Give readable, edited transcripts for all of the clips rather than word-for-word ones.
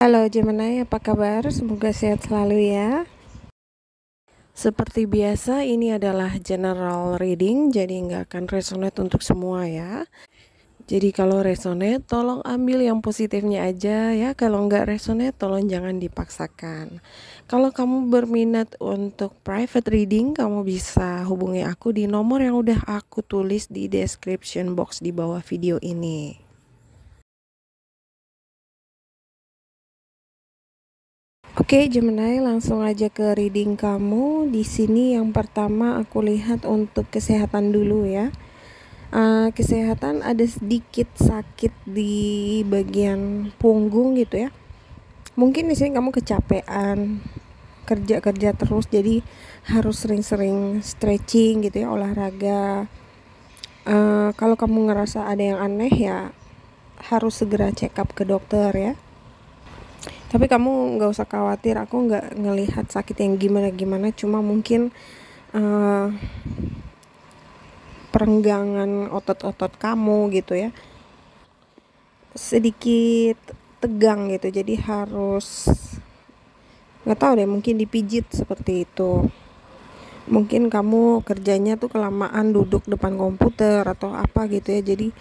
Halo Gemini, apa kabar? Semoga sehat selalu ya. Seperti biasa, ini adalah general reading, jadi nggak akan resonate untuk semua ya. Jadi kalau resonate, tolong ambil yang positifnya aja ya. Kalau nggak resonate, tolong jangan dipaksakan. Kalau kamu berminat untuk private reading, kamu bisa hubungi aku di nomor yang udah aku tulis di description box di bawah video ini. Oke, Gemini, langsung aja ke reading kamu. Di sini yang pertama aku lihat untuk kesehatan dulu ya. Kesehatan ada sedikit sakit di bagian punggung gitu ya. Mungkin di sini kamu kecapean, kerja terus, jadi harus sering-sering stretching gitu ya, olahraga. Kalau kamu ngerasa ada yang aneh ya, harus segera check up ke dokter ya. Tapi kamu nggak usah khawatir, aku nggak ngelihat sakit yang gimana-gimana, cuma mungkin perenggangan otot-otot kamu gitu ya, sedikit tegang gitu, jadi harus, nggak tahu deh, mungkin dipijit seperti itu. Mungkin kamu kerjanya tuh kelamaan duduk depan komputer atau apa gitu ya, jadi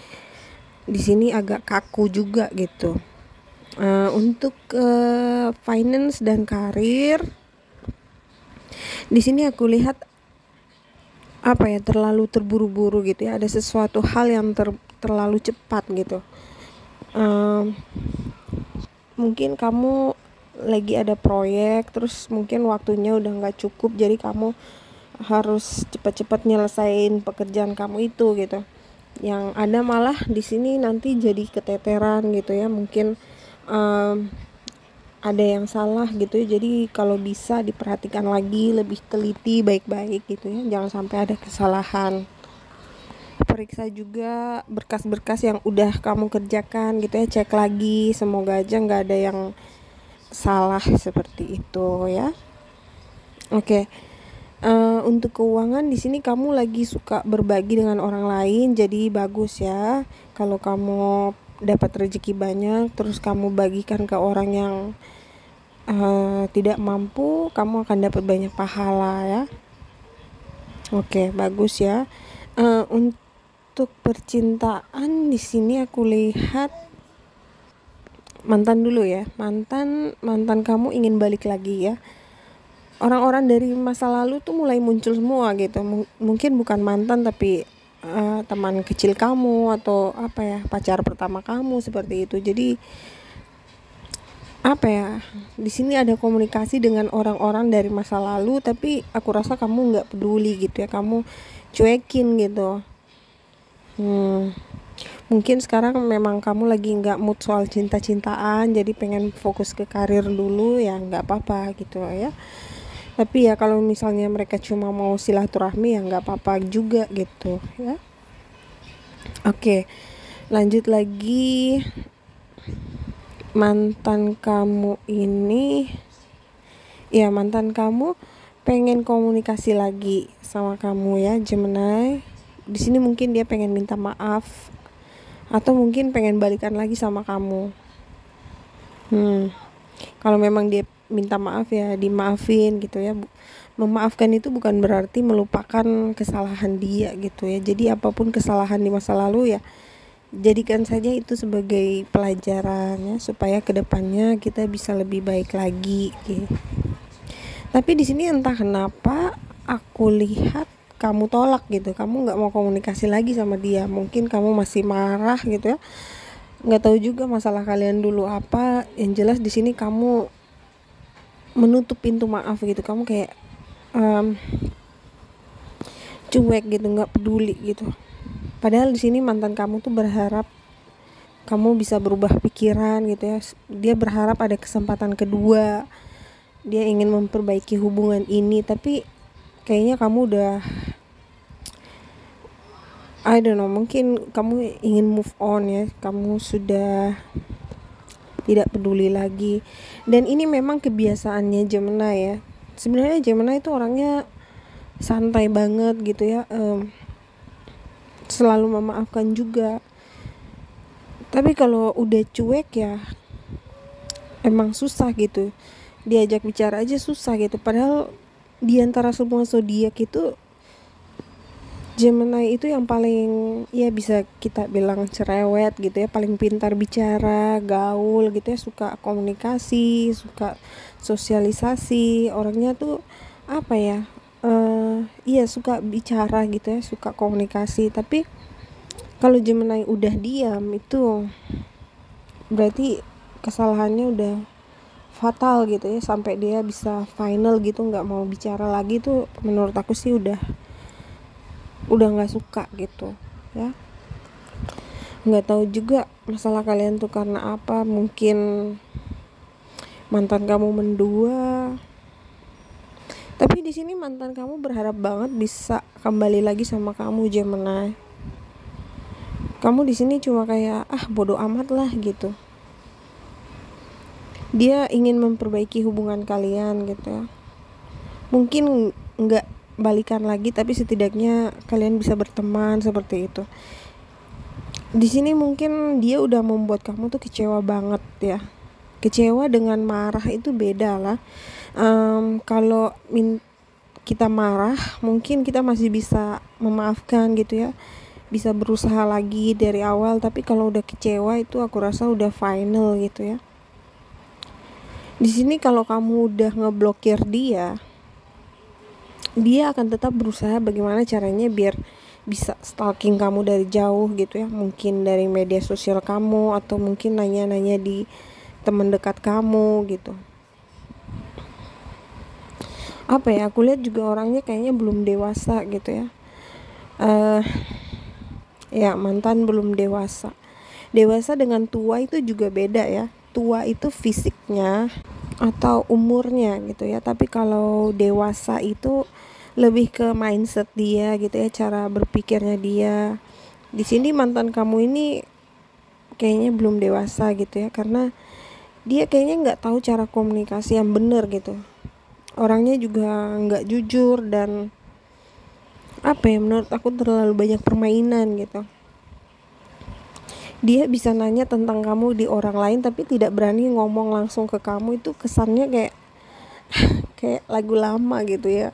di sini agak kaku juga gitu. Untuk finance dan karir, di sini aku lihat terlalu terburu-buru gitu ya, ada sesuatu hal yang terlalu cepat gitu. Mungkin kamu lagi ada proyek, terus mungkin waktunya udah nggak cukup, jadi kamu harus cepat-cepat nyelesain pekerjaan kamu itu gitu. Yang ada malah di sini nanti jadi keteteran gitu ya, mungkin ada yang salah gitu ya. Jadi kalau bisa diperhatikan lagi, lebih teliti baik-baik gitu ya, jangan sampai ada kesalahan. Periksa juga berkas-berkas yang udah kamu kerjakan gitu ya, cek lagi, semoga aja nggak ada yang salah seperti itu ya. Oke. Untuk keuangan di sini kamu lagi suka berbagi dengan orang lain, jadi bagus ya. Kalau kamu dapat rezeki banyak, terus kamu bagikan ke orang yang tidak mampu, kamu akan dapat banyak pahala ya. Oke, bagus ya. Untuk percintaan di sini aku lihat mantan dulu ya. Mantan kamu ingin balik lagi ya. Orang-orang dari masa lalu tuh mulai muncul semua gitu. Mungkin bukan mantan tapi teman kecil kamu atau pacar pertama kamu seperti itu. Jadi di sini ada komunikasi dengan orang-orang dari masa lalu, tapi aku rasa kamu nggak peduli gitu ya, kamu cuekin gitu. Mungkin sekarang memang kamu lagi nggak mood soal cinta-cintaan, jadi pengen fokus ke karir dulu ya, nggak apa-apa gitu ya. Tapi ya kalau misalnya mereka cuma mau silaturahmi ya nggak apa-apa juga gitu ya. Oke, lanjut lagi. Mantan kamu pengen komunikasi lagi sama kamu ya, Gemini. Di sini mungkin dia pengen minta maaf atau mungkin pengen balikan lagi sama kamu. Kalau memang dia minta maaf ya dimaafin gitu ya. Memaafkan itu bukan berarti melupakan kesalahan dia gitu ya. Jadi apapun kesalahan di masa lalu ya, jadikan saja itu sebagai pelajaran ya, supaya kedepannya kita bisa lebih baik lagi gitu. Tapi di sini entah kenapa aku lihat kamu tolak gitu, kamu nggak mau komunikasi lagi sama dia. Mungkin kamu masih marah gitu ya, nggak tahu juga masalah kalian dulu apa. Yang jelas di sini kamu menutup pintu maaf gitu, kamu kayak cuek gitu, nggak peduli gitu. Padahal di sini mantan kamu tuh berharap kamu bisa berubah pikiran gitu ya. Dia berharap ada kesempatan kedua, dia ingin memperbaiki hubungan ini, tapi kayaknya kamu udah, I don't know, mungkin kamu ingin move on ya, kamu sudah tidak peduli lagi. Dan ini memang kebiasaannya Gemini ya. Sebenarnya Gemini itu orangnya santai banget gitu ya, selalu memaafkan juga. Tapi kalau udah cuek ya emang susah gitu, diajak bicara aja susah gitu. Padahal di antara semua zodiak itu Gemini itu yang paling, ya bisa kita bilang cerewet gitu ya, paling pintar bicara, gaul gitu ya, suka komunikasi, suka sosialisasi. Orangnya tuh apa ya, iya suka bicara gitu ya, suka komunikasi. Tapi kalau Gemini udah diam itu berarti kesalahannya udah fatal gitu ya, sampai dia bisa final gitu, nggak mau bicara lagi. Tuh menurut aku sih udah nggak suka gitu ya. Nggak tahu juga masalah kalian tuh karena apa. Mungkin mantan kamu mendua, tapi di sini mantan kamu berharap banget bisa kembali lagi sama kamu Gemini. Kamu di sini cuma kayak bodo amat lah gitu. Dia ingin memperbaiki hubungan kalian gitu ya. Mungkin nggak balikan lagi, tapi setidaknya kalian bisa berteman seperti itu. Di sini mungkin dia udah membuat kamu tuh kecewa banget ya. Kecewa dengan marah itu beda lah. Kalau kita marah mungkin kita masih bisa memaafkan gitu ya, bisa berusaha lagi dari awal. Tapi kalau udah kecewa itu aku rasa udah final gitu ya. Di sini kalau kamu udah ngeblokir dia akan tetap berusaha bagaimana caranya biar bisa stalking kamu dari jauh gitu ya. Mungkin dari media sosial kamu, atau mungkin nanya-nanya di teman dekat kamu gitu. Apa ya, aku lihat juga orangnya kayaknya belum dewasa gitu ya. Ya mantan belum dewasa. Dewasa dengan tua itu juga beda ya. Tua itu fisiknya atau umurnya gitu ya, tapi kalau dewasa itu lebih ke mindset dia gitu ya, cara berpikirnya dia. Di sini mantan kamu ini kayaknya belum dewasa gitu ya, karena dia kayaknya nggak tahu cara komunikasi yang benar gitu. Orangnya juga nggak jujur, dan apa ya, menurut aku terlalu banyak permainan gitu. Dia bisa nanya tentang kamu di orang lain tapi tidak berani ngomong langsung ke kamu. Itu kesannya kayak kayak lagu lama gitu ya.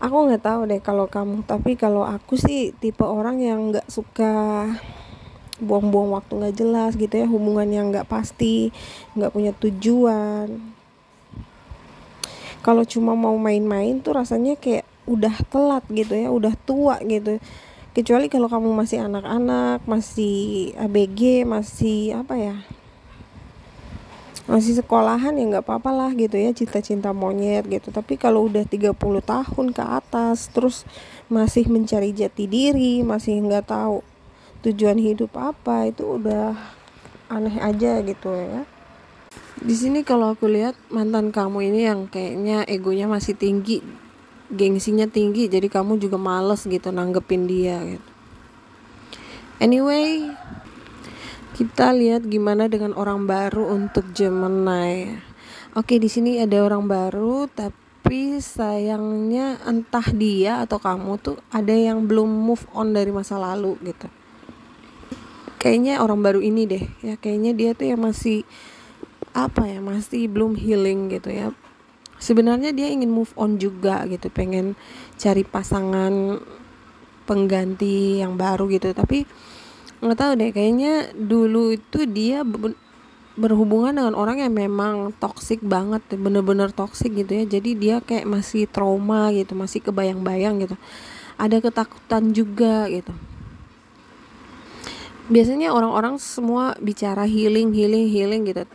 Aku nggak tahu deh kalau kamu, tapi kalau aku sih tipe orang yang nggak suka buang-buang waktu nggak jelas gitu ya, hubungan yang nggak pasti, nggak punya tujuan. Kalau cuma mau main-main tuh rasanya kayak udah telat gitu ya, udah tua gitu. Kecuali kalau kamu masih anak-anak, masih ABG, masih apa ya, masih sekolahan, ya nggak apa-apa lah gitu ya, cinta-cinta monyet gitu. Tapi kalau udah 30 tahun ke atas terus masih mencari jati diri, masih nggak tahu tujuan hidup apa, itu udah aneh aja gitu ya. Di sini kalau aku lihat mantan kamu ini yang kayaknya egonya masih tinggi, gengsinya tinggi, jadi kamu juga males gitu nanggepin dia gitu. Anyway, kita lihat gimana dengan orang baru untuk Gemini. Oke, di sini ada orang baru, tapi sayangnya entah dia atau kamu tuh ada yang belum move on dari masa lalu gitu. Kayaknya orang baru ini deh ya, kayaknya dia tuh yang masih apa ya, masih belum healing gitu ya. Sebenarnya dia ingin move on juga gitu, pengen cari pasangan pengganti yang baru gitu. Tapi nggak tahu deh, kayaknya dulu itu dia berhubungan dengan orang yang memang toksik banget, bener-bener toksik gitu ya. Jadi dia kayak masih trauma gitu, masih kebayang-bayang gitu, ada ketakutan juga gitu. Biasanya orang-orang semua bicara healing gitu.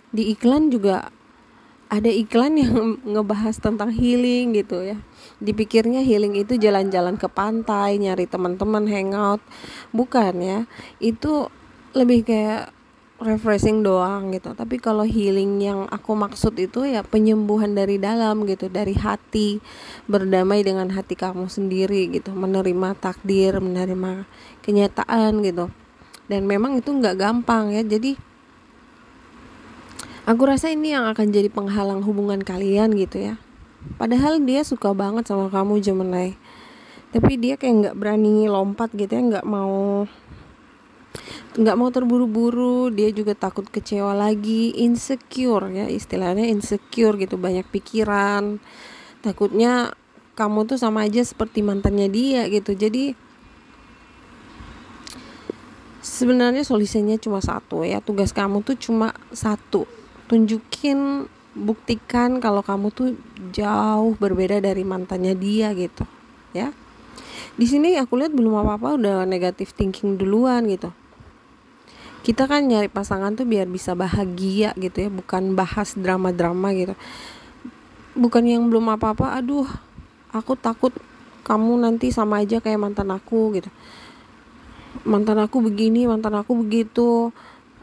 Di iklan juga ada iklan yang ngebahas tentang healing gitu ya. Dipikirnya healing itu jalan-jalan ke pantai, nyari teman-teman, hangout. Bukan ya. Itu lebih kayak refreshing doang gitu. Tapi kalau healing yang aku maksud itu ya penyembuhan dari dalam gitu, dari hati, berdamai dengan hati kamu sendiri gitu, menerima takdir, menerima kenyataan gitu. Dan memang itu nggak gampang ya. Jadi aku rasa ini yang akan jadi penghalang hubungan kalian gitu ya. Padahal dia suka banget sama kamu, Gemini, tapi dia kayak nggak berani lompat gitu ya, nggak mau terburu-buru. Dia juga takut kecewa lagi, insecure ya, istilahnya insecure gitu, banyak pikiran, takutnya kamu tuh sama aja seperti mantannya dia gitu. Jadi sebenarnya solusinya cuma satu ya, tugas kamu tuh cuma satu, tunjukin, buktikan kalau kamu tuh jauh berbeda dari mantannya dia gitu ya. Di sini aku lihat belum apa-apa udah negative thinking duluan gitu. Kita kan nyari pasangan tuh biar bisa bahagia gitu ya, bukan bahas drama-drama gitu. Bukan yang belum apa-apa, aduh aku takut kamu nanti sama aja kayak mantan aku gitu. Mantan aku begini, mantan aku begitu.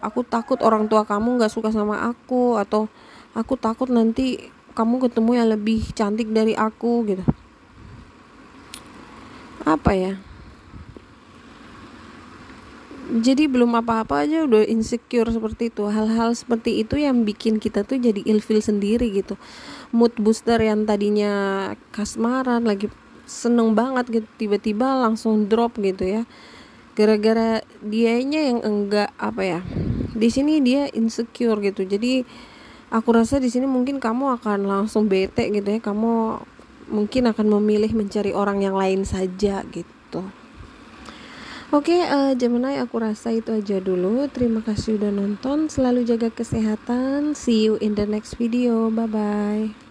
Aku takut orang tua kamu gak suka sama aku, atau aku takut nanti kamu ketemu yang lebih cantik dari aku gitu. Apa ya? Jadi belum apa-apa aja udah insecure seperti itu. Hal-hal seperti itu yang bikin kita tuh jadi ilfeel sendiri gitu. Mood booster yang tadinya kasmaran, lagi seneng banget gitu, tiba-tiba langsung drop gitu ya. Gara-gara dianya yang enggak apa ya. Di sini dia insecure gitu. Jadi aku rasa di sini mungkin kamu akan langsung bete gitu ya. Kamu mungkin akan memilih mencari orang yang lain saja gitu. Oke, Gemini, aku rasa itu aja dulu. Terima kasih udah nonton. Selalu jaga kesehatan. See you in the next video. Bye bye.